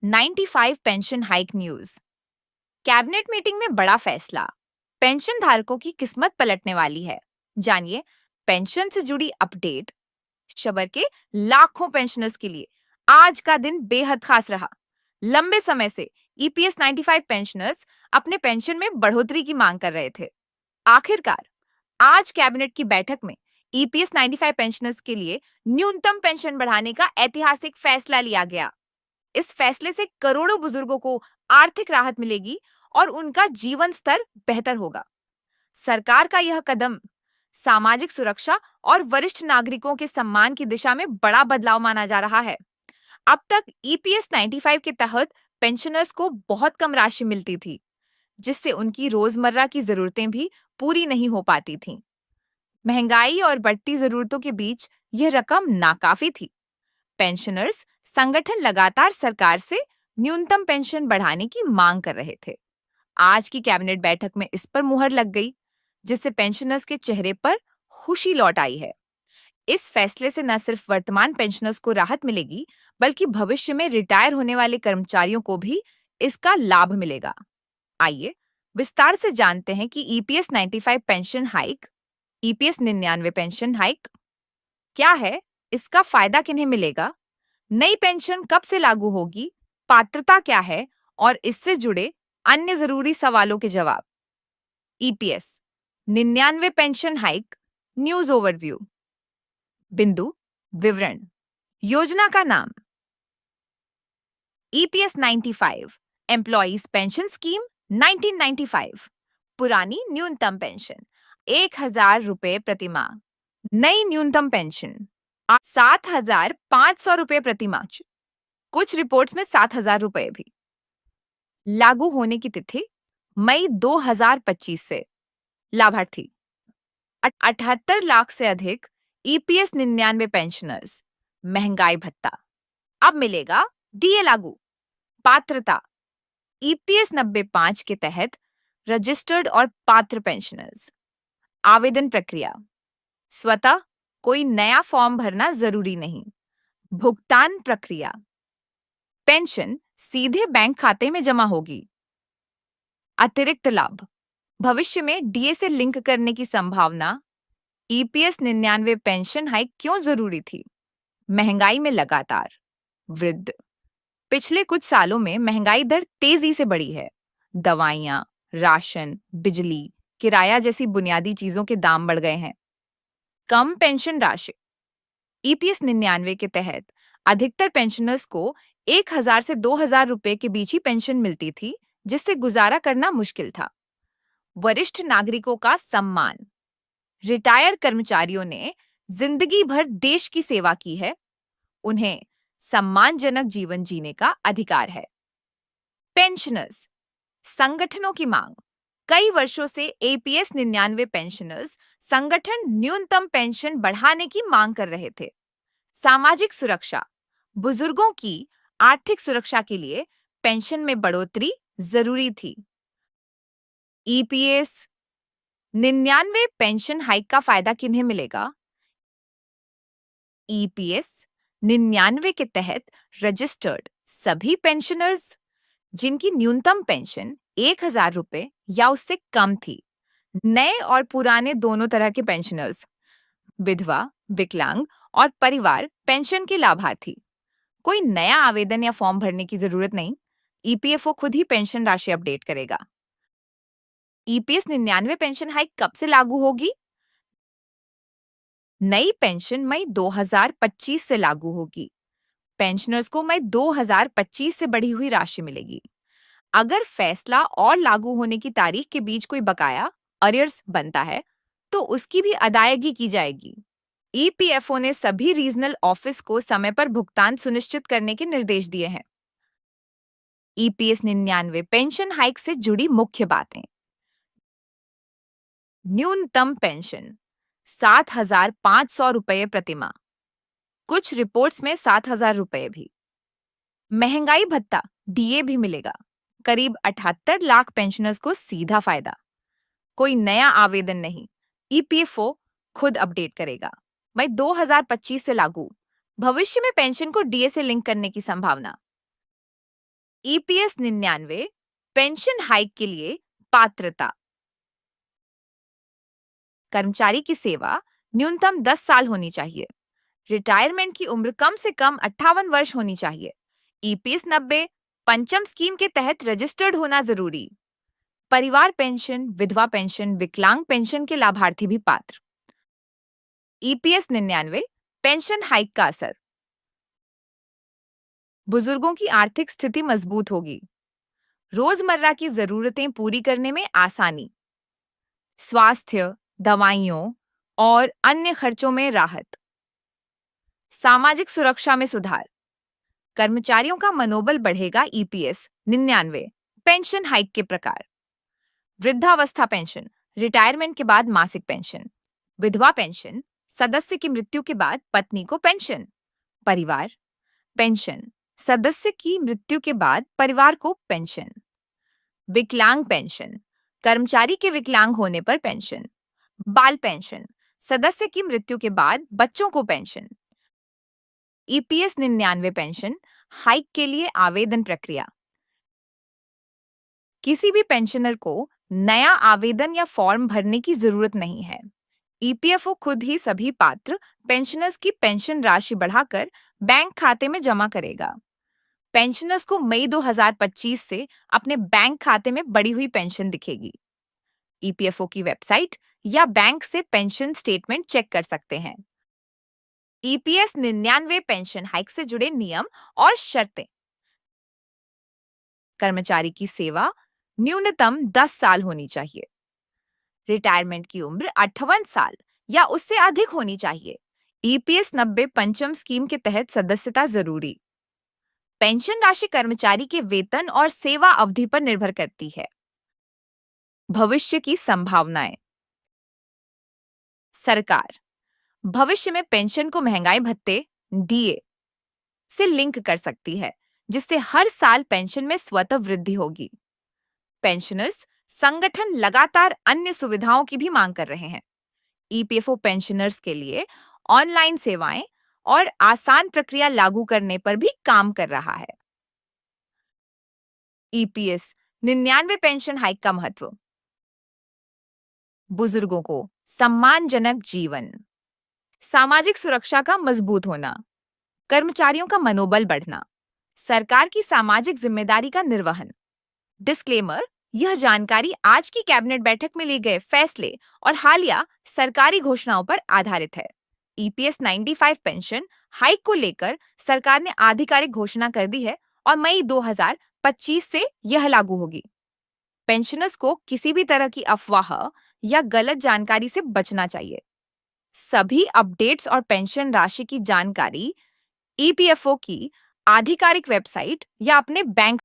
95 pension hike news. Cabinet meeting में बड़ा फैसला। पेंशन धारकों की किस्मत पलटने वाली है। जानिए पेंशन से जुड़ी अपडेट। शबर के लाखों पेंशनर्स के लिए आज का दिन बेहद खास रहा। लंबे समय से ईपीएस 95 पेंशनर्स अपने पेंशन में बढ़ोतरी की मांग कर रहे थे। आखिरकार आज कैबिनेट की बैठक में ईपीएस 95 पेंशनर्स के लिए न्यूनतम पेंशन बढ़ाने का ऐतिहासिक फैसला लिया गया। इस फैसले से करोड़ों बुजुर्गों को आर्थिक राहत मिलेगी और उनका जीवन स्तर बेहतर होगा। सरकार का यह कदम सामाजिक सुरक्षा और वरिष्ठ नागरिकों के सम्मान की दिशा में बड़ा बदलाव माना जा रहा है। अब तक ईपीएस 95 के तहत पेंशनर्स को बहुत कम राशि मिलती थी, जिससे उनकी रोजमर्रा की जरूरतें भी पूरी नहीं हो पाती थीं। महंगाई और बढ़ती जरूरतों के बीच यह रकम नाकाफी थी। पेंशनर्स संगठन लगातार सरकार से न्यूनतम पेंशन बढ़ाने की मांग कर रहे थे। आज की कैबिनेट बैठक में इस पर मुहर लग गई, जिससे पेंशनर्स के चेहरे पर खुशी लौट आई है। इस फैसले से न सिर्फ वर्तमान पेंशनर्स को राहत मिलेगी, बल्कि भविष्य में रिटायर होने वाले कर्मचारियों को भी इसका लाभ मिलेगा। आइए विस्तार से जानते हैं कि EPS 95 pension hike, EPS 99 pension hike क्या है, इसका फायदा किन्हें मिलेगा, नई पेंशन कब से लागू होगी, पात्रता क्या है और इससे जुड़े अन्य जरूरी सवालों के जवाब। EPS 99 pension hike news overview. बिंदु विवरण। योजना का नाम ईपीएस 95 एम्प्लॉइज पेंशन स्कीम 1995। पुरानी न्यूनतम पेंशन 1000 रुपए प्रति माह। नई न्यूनतम पेंशन 7,500 रुपए प्रति माह। कुछ रिपोर्ट्स में 7,000 रुपए भी। लागू होने की तिथि मई 2025 से। लाभार्थी 78 लाख से अधिक ईपीएस 99 पेंशनर्स। महंगाई भत्ता अब मिलेगा डीए लागू। पात्रता ईपीएस 95 के तहत रजिस्टर्ड और पात्र पेंशनर्स। आवेदन प्रक्रिया स्वतः कोई नया फॉर्म भरना जरूरी नहीं। भुगतान प्रक्रिया पेंशन सीधे बैंक खाते में जमा होगी। अतिरिक्त लाभ भविष्य में डीए से लिंक करने की संभावना। ईपीएस 99 पेंशन हाइक क्यों जरूरी थी? महंगाई में लगातार वृद्धि। पिछले कुछ सालों में महंगाई दर तेजी से बढ़ी है। दवाइयां, राशन, बिजली, किराया जैसी बुनियादी चीजों के दाम बढ़ गए हैं। कम पेंशन राशि ईपीएस 99 के तहत अधिकतर पेंशनर्स को 1,000 से 2,000 रुपए के बीच ही पेंशन मिलती थी, जिससे गुजारा करना मुश्किल था। वरिष्ठ नागरिकों का सम्मान रिटायर कर्मचारियों ने जिंदगी भर देश की सेवा की है, उन्हें सम्मानजनक जीवन जीने का अधिकार है। पेंशनर्स संगठनों की मांग कई वर्षों से ईपीएस 99 पेंशनर्स संगठन न्यूनतम पेंशन बढ़ाने की मांग कर रहे थे। सामाजिक सुरक्षा बुजुर्गों की आर्थिक सुरक्षा के लिए पेंशन में बढ़ोतरी जरूरी थी। ईपीएस 99 पेंशन हाइक का फायदा किन्हें मिलेगा? ईपीएस 99 के तहत रजिस्टर्ड सभी पेंशनर्स जिनकी न्यूनतम पेंशन 1,000 रुपए या उससे कम थी। नए और पुराने दोनों तरह के पेंशनर्स, विधवा, विकलांग और परिवार पेंशन के लाभार्थी। कोई नया आवेदन या फॉर्म भरने की जरूरत नहीं। ईपीएफओ खुद ही पेंशन राशि अपडेट करेगा। ईपीएस 99 पेंशन हाइक कब से लागू होगी? नई पेंशन मई 2025 से लागू होगी। पेंशनर्स को मई 2025 से बढ़ी हुई राशि मिलेगी। अगर फैसला और लागू होने की तारीख के बीच कोई बकाया अरियर्स बनता है, तो उसकी भी अदायगी की जाएगी। ईपीएफओ ने सभी रीजनल ऑफिस को समय पर भुगतान सुनिश्चित करने के निर्देश दिए हैं। ईपीएस 99 पेंशन हाइक से जुड़ी मुख्य बातें। न्यूनतम पेंशन 7,500 रुपये प्रति माह। कुछ रिपोर्ट्स में 7,000 रुपये भी। महंगाई भत्ता डीए भी मिलेगा। करीब 78 लाख पेंशनर्स को सीधा फायदा। कोई नया आवेदन नहीं, ईपीएफओ खुद अपडेट करेगा। मई 2025 से लागू। भविष्य में पेंशन को डीए से लिंक करने की संभावना। ईपीएस 99 पेंशन हाइक के लिए पात्रता। कर्मचारी की सेवा न्यूनतम 10 साल होनी चाहिए। रिटायरमेंट की उम्र कम से कम 58 वर्ष होनी चाहिए। ईपीएस 90 पंचम स्कीम के तहत रजिस्टर्ड होना जरूरी। परिवार पेंशन, विधवा पेंशन, विकलांग पेंशन के लाभार्थी भी पात्र। ईपीएस 99 पेंशन हाइक का असर। बुजुर्गों की आर्थिक स्थिति मजबूत होगी। रोजमर्रा की जरूरतें पूरी करने में आसानी। स्वास्थ्य, दवाइयों और अन्य खर्चों में राहत। सामाजिक सुरक्षा में सुधार। कर्मचारियों का मनोबल बढ़ेगा। ईपीएस 99 पेंशन हाइक के प्रकार। वृद्धावस्था पेंशन, रिटायरमेंट के बाद मासिक पेंशन। विधवा पेंशन, सदस्य की मृत्यु के बाद पत्नी को पेंशन। परिवार पेंशन, सदस्य की मृत्यु के बाद परिवार को पेंशन। विकलांग पेंशन, कर्मचारी के विकलांग होने पर पेंशन। बाल पेंशन, सदस्य की मृत्यु के बाद बच्चों को पेंशन। ईपीएस 99 पेंशन हाइक के लिए आवेदन प्रक्रिया। किसी भी पेंशनर को नया आवेदन या फॉर्म भरने की जरूरत नहीं है। ईपीएफओ खुद ही सभी पात्र पेंशनर्स की पेंशन राशि बढ़ाकर बैंक खाते में जमा करेगा। पेंशनर्स को मई 2025 से अपने बैंक खाते में बढ़ी हुई पेंशन दिखेगी। ईपीएफओ की वेबसाइट या बैंक से पेंशन स्टेटमेंट चेक कर सकते हैं। ईपीएस 99 पेंशन हाइक से जुड़े नियम और शर्तें। कर्मचारी की सेवा न्यूनतम 10 साल होनी चाहिए। रिटायरमेंट की उम्र 58 साल या उससे अधिक होनी चाहिए। ईपीएस 90 पंचम स्कीम के तहत सदस्यता जरूरी। पेंशन राशि कर्मचारी के वेतन और सेवा अवधि पर निर्भर करती है। भविष्य की संभावनाएं। सरकार भविष्य में पेंशन को महंगाई भत्ते डीए से लिंक कर सकती है, जिससे हर साल पेंशन में स्वतः वृद्धि होगी। पेंशनर्स संगठन लगातार अन्य सुविधाओं की भी मांग कर रहे हैं। ईपीएफओ पेंशनर्स के लिए ऑनलाइन सेवाएं और आसान प्रक्रिया लागू करने पर भी काम कर रहा है। ईपीएस 99 पेंशन हाइक का महत्व। बुजुर्गों को सम्मानजनक जीवन। सामाजिक सुरक्षा का मजबूत होना। कर्मचारियों का मनोबल बढ़ना। सरकार की सामाजिक जिम्मेदारी का निर्वहन। डिस्क्लेमर, यह जानकारी आज की कैबिनेट बैठक में लिए गए फैसले और हालिया सरकारी घोषणाओं पर आधारित है। ईपीएस 95 पेंशन हाइक को लेकर सरकार ने आधिकारिक घोषणा कर दी है और मई 2025 से यह लागू होगी। पेंशनर्स को किसी भी तरह की अफवाह या गलत जानकारी से बचना चाहिए। सभी अपडेट्स और पेंशन राशि की जानकारी ईपीएफओ की आधिकारिक वेबसाइट या अपने बैंक